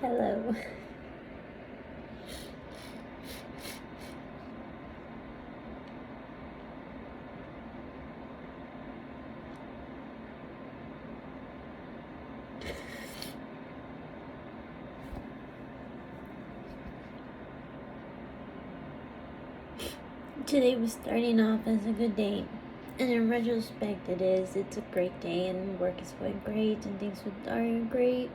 Hello. Today was starting off as a good day. And in retrospect, it is. It's a great day, and work is going great, and things are great.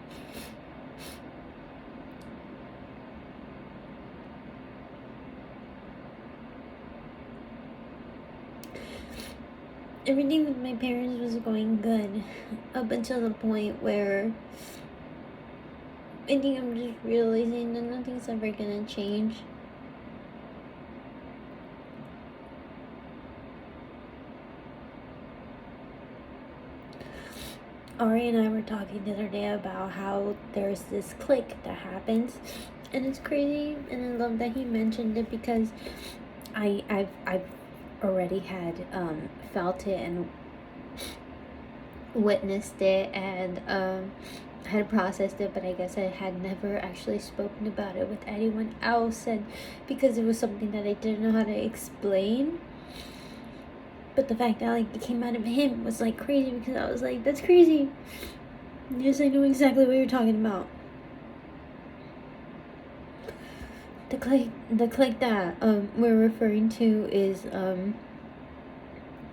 Everything with my parents was going good up until the point where I think I'm just realizing that nothing's ever gonna change. Ari and I were talking the other day about how there's this click that happens, and it's crazy, and I love that he mentioned it because I've already had felt it and witnessed it and had processed it, but I guess I had never actually spoken about it with anyone else, and because it was something that I didn't know how to explain. But the fact that like it came out of him was like crazy, because I was like, that's crazy. Yes, I know exactly what you're talking about. The click that we're referring to is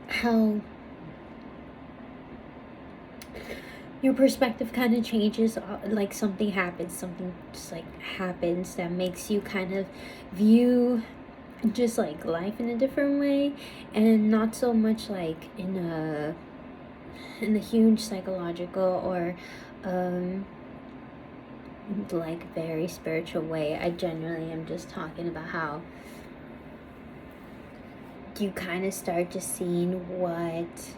how your perspective kind of changes. Like something just like happens that makes you kind of view just like life in a different way, and not so much like in a huge psychological or like very spiritual way. I genuinely am just talking about how you kind of start just seeing what,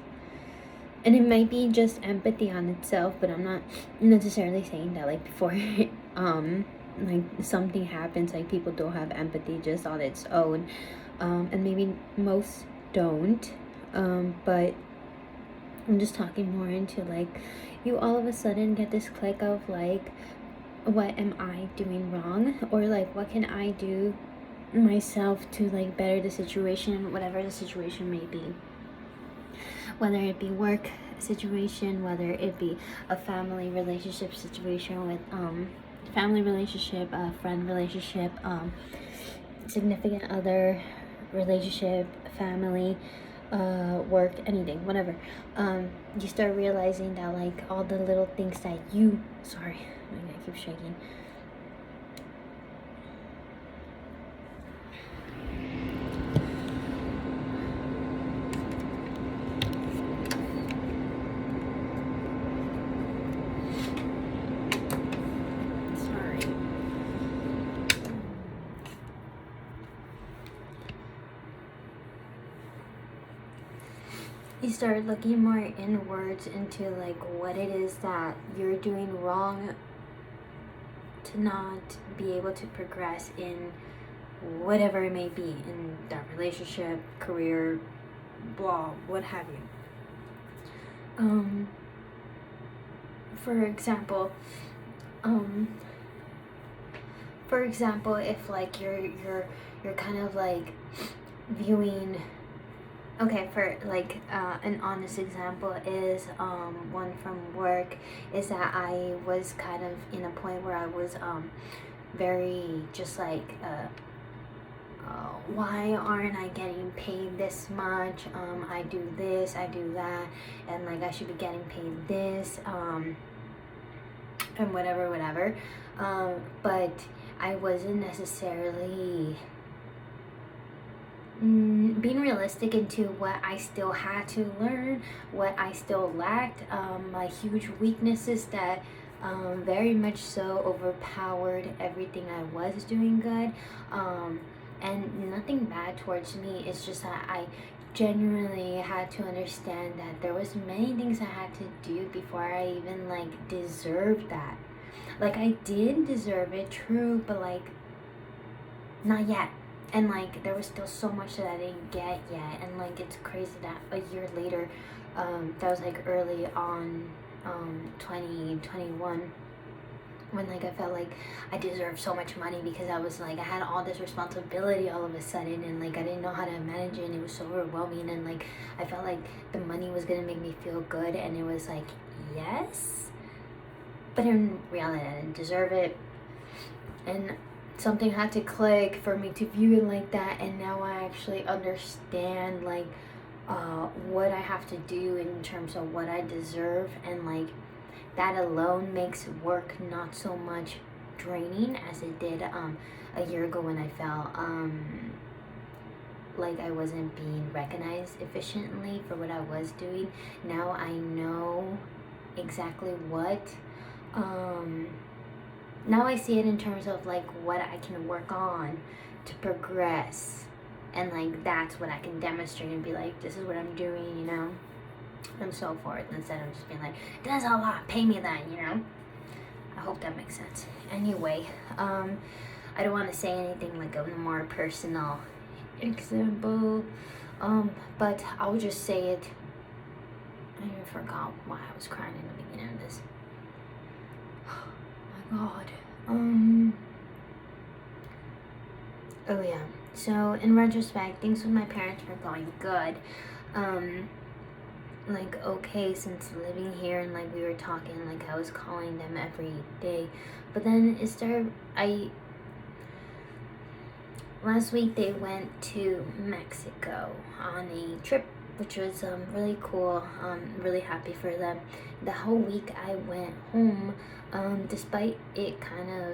and it might be just empathy on itself, but I'm not necessarily saying that like before like something happens, like people don't have empathy just on its own, and maybe most don't, but I'm just talking more into like you all of a sudden get this click of like, what am I doing wrong, or like what can I do myself to like better the situation, whatever the situation may be, whether it be work situation, whether it be a family relationship situation with family relationship, friend relationship, significant other relationship, family, work, anything, whatever. You start realizing that like all the little things that you, sorry, I keep shaking. Sorry. You start looking more inwards into like what it is that you're doing wrong to not be able to progress in whatever it may be, in that relationship, career, blah, what have you. For example, if like you're kind of like viewing, okay, for like an honest example is one from work, is that I was kind of in a point where I was very just like why aren't I getting paid this much? I do this, I do that, and like I should be getting paid this, and whatever. But I wasn't necessarily being realistic into what I still had to learn, what I still lacked, my huge weaknesses that very much so overpowered everything I was doing good. And nothing bad towards me, it's just that I genuinely had to understand that there was many things I had to do before I even like deserved that. Like I did deserve it, true, but like not yet. And like there was still so much that I didn't get yet, and like it's crazy that a year later, that was like early on 2021, when like I felt like I deserved so much money, because I was like, I had all this responsibility all of a sudden, and like I didn't know how to manage it, and it was so overwhelming, and like I felt like the money was gonna make me feel good, and it was like, yes, but in reality I didn't deserve it. And something had to click for me to view it like that, and now I actually understand like what I have to do in terms of what I deserve, and like that alone makes work not so much draining as it did a year ago when I felt like I wasn't being recognized efficiently for what I was doing. Now I know exactly what now I see it in terms of like what I can work on to progress, and like that's what I can demonstrate and be like, this is what I'm doing, you know, and so forth, instead of just being like, that's a lot, pay me that, you know. I hope that makes sense. Anyway, I don't want to say anything like a more personal example, but I'll just say it. I even forgot why I was crying in the beginning of this. Oh my god. Oh yeah. So in retrospect, things with my parents were going good. Like okay, since living here, and like we were talking, like I was calling them every day. But then it started, last week they went to Mexico on a trip, which was really cool. Really happy for them. The whole week I went home, despite it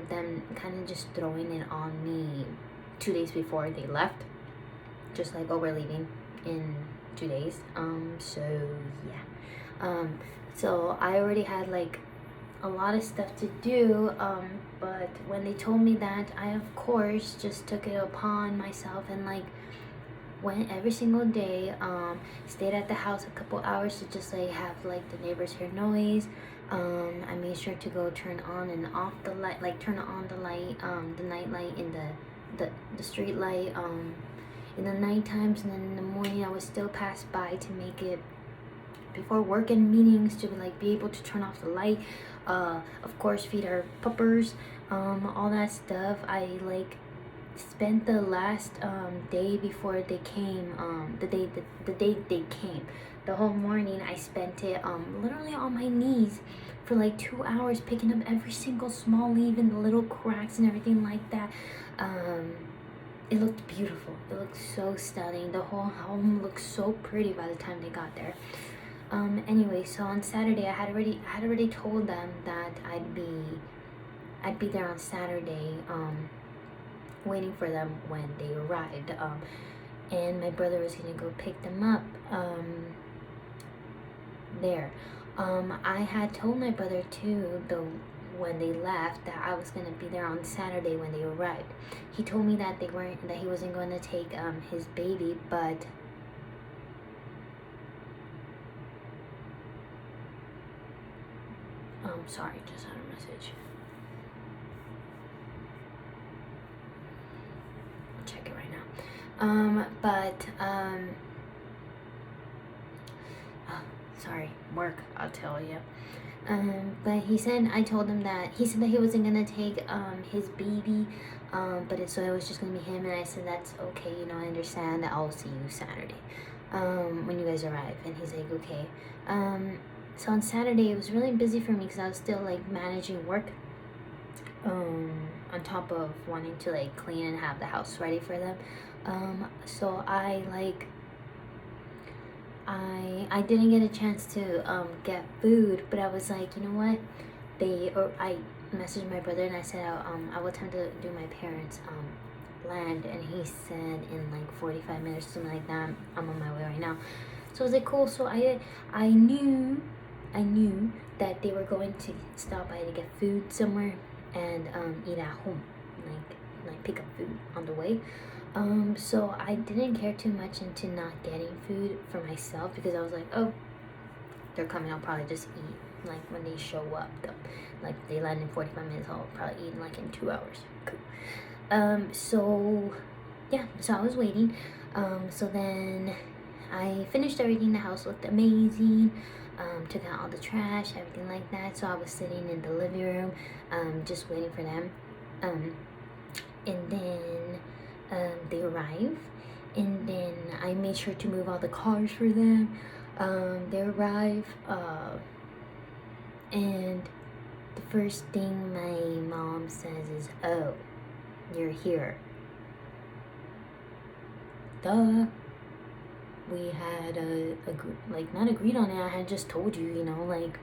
them just throwing it on me 2 days before they left, just like, oh, we're leaving in 2 days. So yeah. So I already had like a lot of stuff to do, but when they told me that, I of course just took it upon myself and like went every single day, stayed at the house a couple hours to just like have like the neighbors hear noise. I made sure to go turn on and off the light, like turn on the light, the night light in the street light in the night times, and then in the morning I would still pass by to make it before work and meetings to like be able to turn off the light, of course feed our puppers, all that stuff. I like spent the last day before they came, the day they came, the whole morning I spent it literally on my knees for like 2 hours, picking up every single small leaf and the little cracks and everything like that. It looked beautiful. It looked so stunning. The whole home looked so pretty by the time they got there. Anyway, so on Saturday I had already told them that I'd be there on Saturday, waiting for them when they arrived, and my brother was gonna go pick them up there. I had told my brother too, though, when they left, that I was gonna be there on Saturday when they arrived. He told me that he wasn't going to take his baby, but sorry, just had a message. I'll check it right now. Sorry, work, I'll tell you. But I told him that he said that he wasn't gonna take his baby, so it was just gonna be him, and I said that's okay, you know, I understand, that I'll see you Saturday, when you guys arrive. And he's like, okay. So on Saturday it was really busy for me because I was still like managing work, on top of wanting to like clean and have the house ready for them. So I didn't get a chance to get food, but I was like, you know what, I messaged my brother and I said I will attempt to do my parents land, and he said in like 45 minutes, something like that. I'm on my way right now. So I was like, cool. So I knew that they were going to stop by to get food somewhere and eat at home, like pick up food on the way. So I didn't care too much into not getting food for myself, because I was like, oh, they're coming, I'll probably just eat like when they show up though. Like they land in 45 minutes, I'll probably eat like in 2 hours. Cool. So yeah, so I was waiting. So then I finished everything. The house looked amazing. took out all the trash, everything like that. So I was sitting in the living room, just waiting for them. And then they arrived, and then I made sure to move all the cars for them. They arrive, and the first thing my mom says is, "Oh, you're here." Duh. We had not agreed on it. I had just told you, like,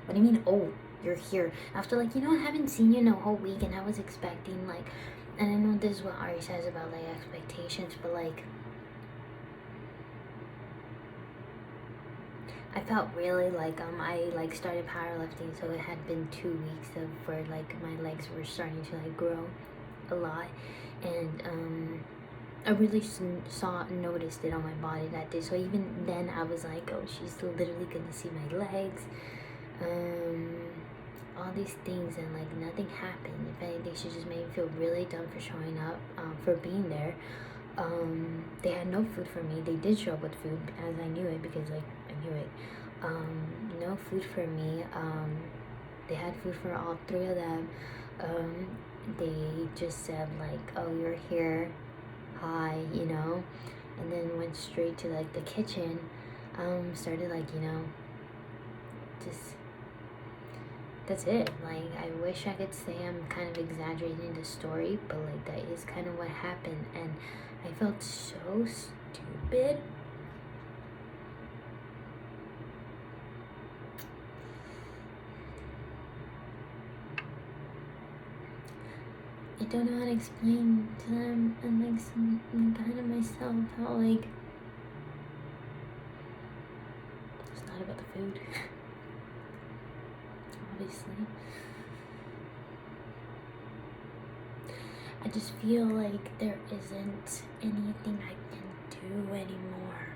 what do you mean? Oh, you're here after, like, I haven't seen you in a whole week, and I was expecting, like, and I know this is what Ari says about, like, expectations, but, like, I felt really like I like started powerlifting, so it had been 2 weeks of where, like, my legs were starting to, like, grow a lot, and I really noticed it on my body that day. So even then I was like, oh, she's literally gonna see my legs, all these things, and, like, nothing happened. If anything, she just made me feel really dumb for showing up, for being there. They had no food for me. They did show up with food, as I knew it, because, like, I knew it. No food for me. They had food for all 3 of them. They just said, like, oh, you're here, hi, and then went straight to, like, the kitchen. Started, like, just, that's it. Like, I wish I could say I'm kind of exaggerating the story, but, like, that is kind of what happened, and I felt so stupid. I don't know how to explain to them, and, like, some kind of myself, how, like, it's not about the food. Obviously. I just feel like there isn't anything I can do anymore.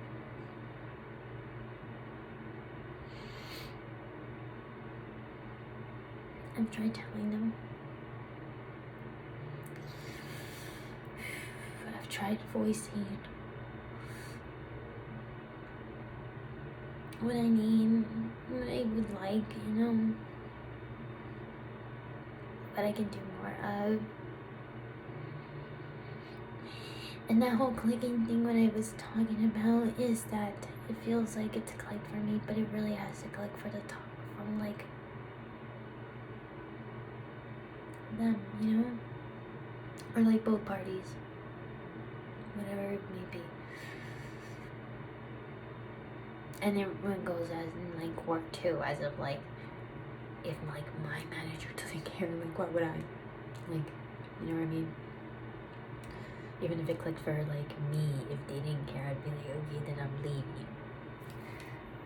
I've tried telling them. I've tried voicing what I need, what I would like, what I can do more of. And that whole clicking thing, what I was talking about, is that it feels like it's clicked for me, but it really has to click for the top, from, like, them, or, like, both parties, whatever it may be. And it goes as in, like, work too, as of, like, if, like, my manager doesn't care, like, what would I, like, you know what I mean? Even if it clicked for, like, me, if they didn't care, I'd be like, okay, then I'm leaving.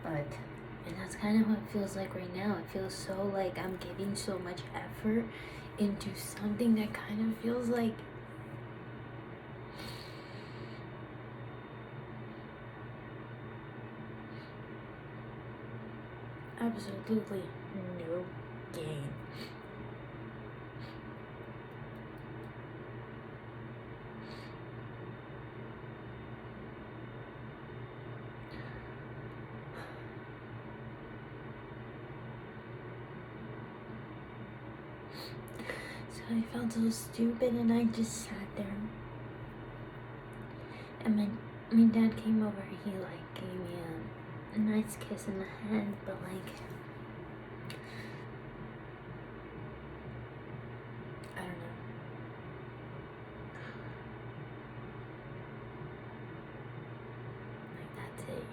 But, and that's kind of what it feels like right now. It feels so like I'm giving so much effort into something that kind of feels like absolutely no gain. So I felt so stupid, and I just sat there. And my dad came over. He, like, gave me a nice kiss in the hand, but, like, I don't know. Like, that's it,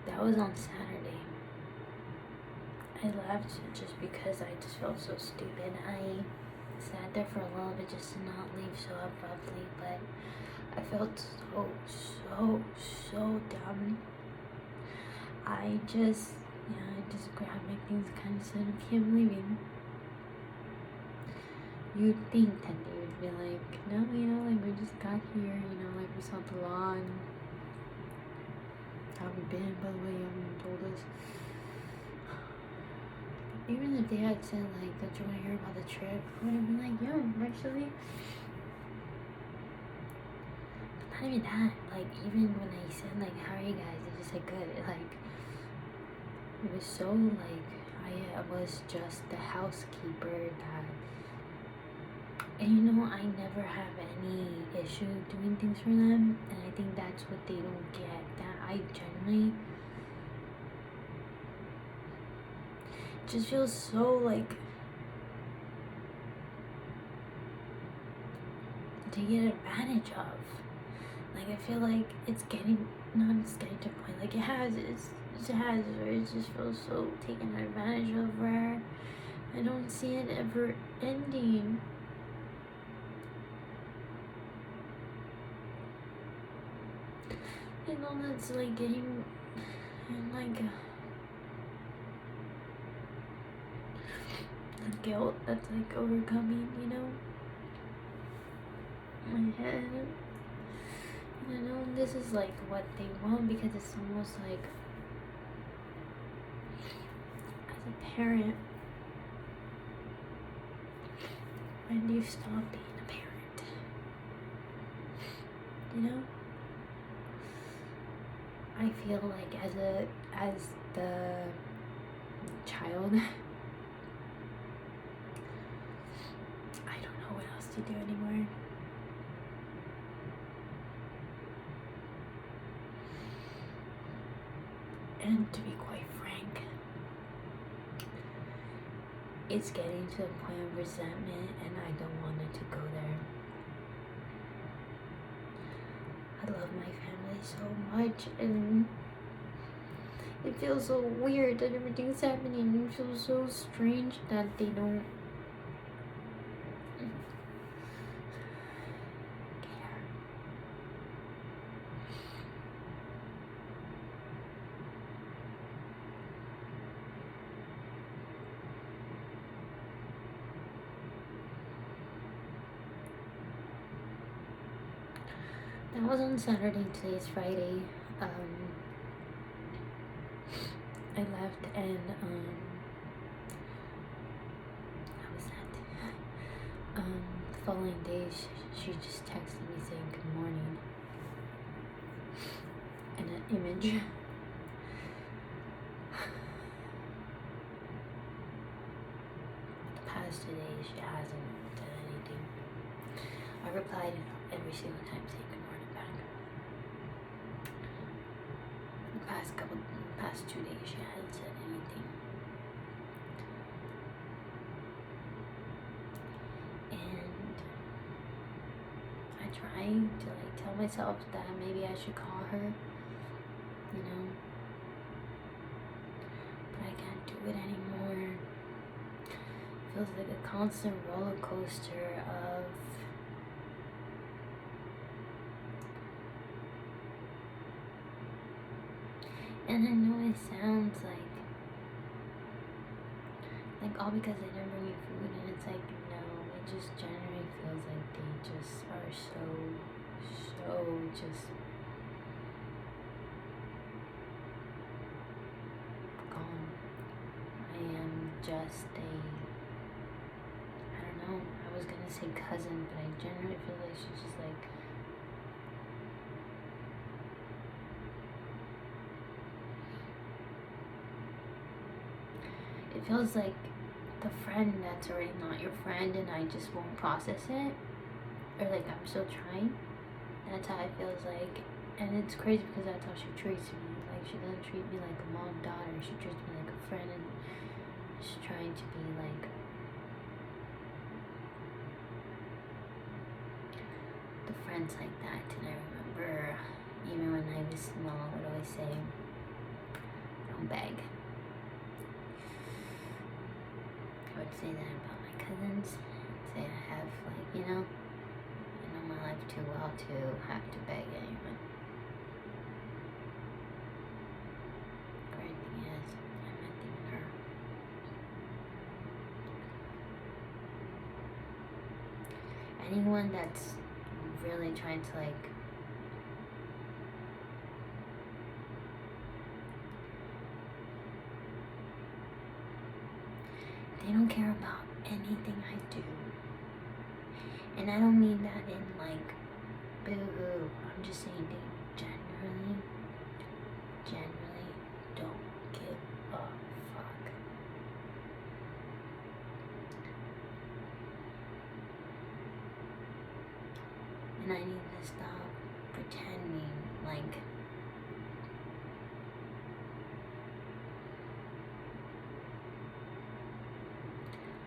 That was on Saturday. I left just because I just felt so stupid. I sat there for a little bit just to not leave so abruptly, but I felt so dumb. I just grabbed my things, kind of said, okay, I'm leaving. You'd think that they would be like, no, like, we just got here, like, we saw the lawn. How we been, by the way, you haven't told us. even if they had said like, "Don't you want to hear about the trip?" I would have been like, "Yo, actually." But not even that. Like, even when I said like, "How are you guys?" They just said good. Like, it was so like I was just the housekeeper that. And you know, I never have any issue doing things for them, and I think that's what they don't get. That I genuinely just feel so like taken advantage of. Like I feel like it's getting not it's getting to a point like it has where it just feels so taken advantage of where I don't see it ever ending. You know, that's like getting and like the guilt that's like overcoming, you know, my head. And I know this is like what they want because it's almost like as a parent, when do you stop being a parent? You know? I feel like as the child I don't know what else to do anymore. And to be quite frank, it's getting to a point of resentment and I don't want it to go there. I love my family so much and it feels so weird that everything's happening. It feels so strange that they don't care. That was on Saturday, today's Friday. I left and how was that? The following day she just texted me saying good morning and an image. The past 2 days she hasn't done anything. I replied every single time saying good morning back. The past 2 days she hasn't said anything. And I try to like tell myself that maybe I should call her, you know, but I can't do it anymore. It feels like a constant roller coaster of and I know it sounds like all because I didn't bring you food and it's like no, it just generally feels like they just are so just gone. I am just a I don't know, I was gonna say cousin, but I generally feel like she's just like it feels like the friend that's already not your friend and I just won't process it. Or like I'm still trying. That's how it feels like. And it's crazy because that's how she treats me. Like she doesn't treat me like a mom daughter. She treats me like a friend and she's trying to be like the friends like that. And I remember even when I was small I would always say, don't beg. I would say that about my cousins. I'd say I have like, you know my life too well to have to beg anyone. Great thing is, I met even her. Anyone that's really trying to like They don't care about anything I do. And I don't mean that in like boo-hoo. I'm just saying they generally don't give a fuck. And I need to stop pretending like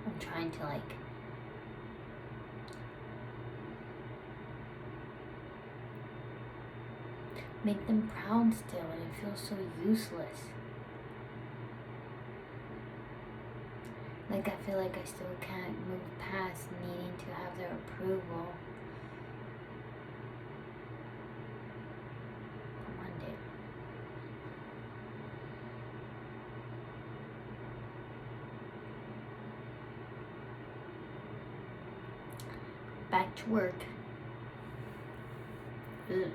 I'm trying to like make them proud still, and it feels so useless. Like I feel like I still can't move past needing to have their approval. For one day. Back to work. Ugh.